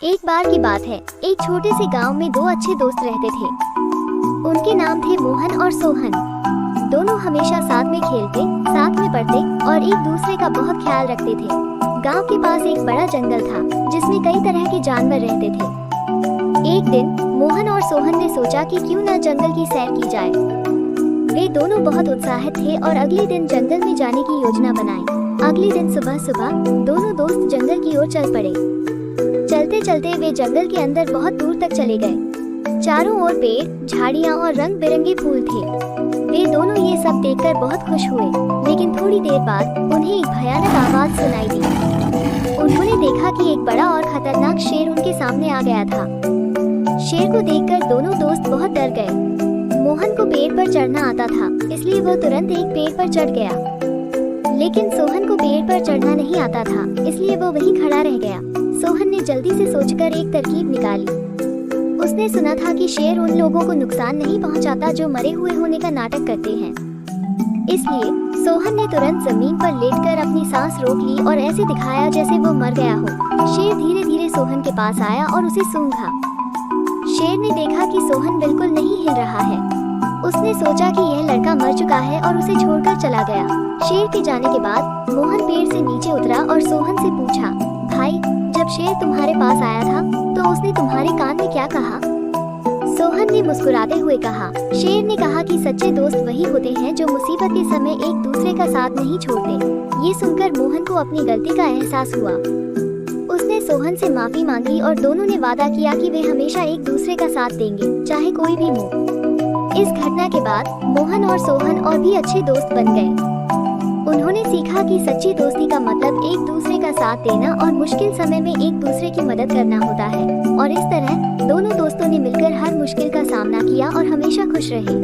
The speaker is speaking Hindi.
एक बार की बात है, एक छोटे से गांव में दो अच्छे दोस्त रहते थे। उनके नाम थे मोहन और सोहन। दोनों हमेशा साथ में खेलते, साथ में पढ़ते और एक दूसरे का बहुत ख्याल रखते थे। गांव के पास एक बड़ा जंगल था जिसमें कई तरह के जानवर रहते थे। एक दिन मोहन और सोहन ने सोचा कि क्यों न जंगल की सैर की जाए। वे दोनों बहुत उत्साहित थे और अगले दिन जंगल में जाने की योजना बनाई। अगले दिन सुबह सुबह दोनों दोस्त जंगल की ओर चल पड़े। चलते चलते वे जंगल के अंदर बहुत दूर तक चले गए। चारों ओर पेड़, झाड़ियाँ और रंग बिरंगे फूल थे। वे दोनों ये सब देखकर बहुत खुश हुए, लेकिन थोड़ी देर बाद उन्हें एक भयानक आवाज सुनाई दी। उन्होंने देखा कि एक बड़ा और खतरनाक शेर उनके सामने आ गया था। शेर को देखकर दोनों दोस्त बहुत डर गए। मोहन को पेड़ पर चढ़ना आता था, इसलिए वो तुरंत एक पेड़ पर चढ़ गया। लेकिन सोहन को पेड़ पर चढ़ना नहीं आता था, इसलिए वो वहीं खड़ा रह गया। सोहन ने जल्दी से सोचकर एक तरकीब निकाली। उसने सुना था कि शेर उन लोगों को नुकसान नहीं पहुंचाता जो मरे हुए होने का नाटक करते हैं। इसलिए सोहन ने तुरंत जमीन पर लेटकर अपनी सांस रोक ली और ऐसे दिखाया जैसे वो मर गया हो। शेर धीरे धीरे सोहन के पास आया और उसे सूंघा। शेर ने देखा कि सोहन बिल्कुल नहीं हिल रहा है। उसने सोचा कि यह लड़का मर चुका है और उसे छोड़कर चला गया। शेर के जाने के बाद मोहन पेड़ से नीचे उतरा और सोहन से पूछा, भाई, जब शेर तुम्हारे पास आया था तो उसने तुम्हारे कान में क्या कहा? सोहन ने मुस्कुराते हुए कहा, शेर ने कहा कि सच्चे दोस्त वही होते हैं जो मुसीबत के समय एक दूसरे का साथ नहीं छोड़ते। ये सुनकर मोहन को अपनी गलती का एहसास हुआ। उसने सोहन से माफी मांगी और दोनों ने वादा किया कि वे हमेशा एक दूसरे का साथ देंगे, चाहे कोई भी हो। इस घटना के बाद मोहन और सोहन और भी अच्छे दोस्त बन गए। उन्होंने सीखा कि सच्ची दोस्ती का मतलब एक दूसरे का साथ देना और मुश्किल समय में एक दूसरे की मदद करना होता है। और इस तरह दोनों दोस्तों ने मिलकर हर मुश्किल का सामना किया और हमेशा खुश रहे।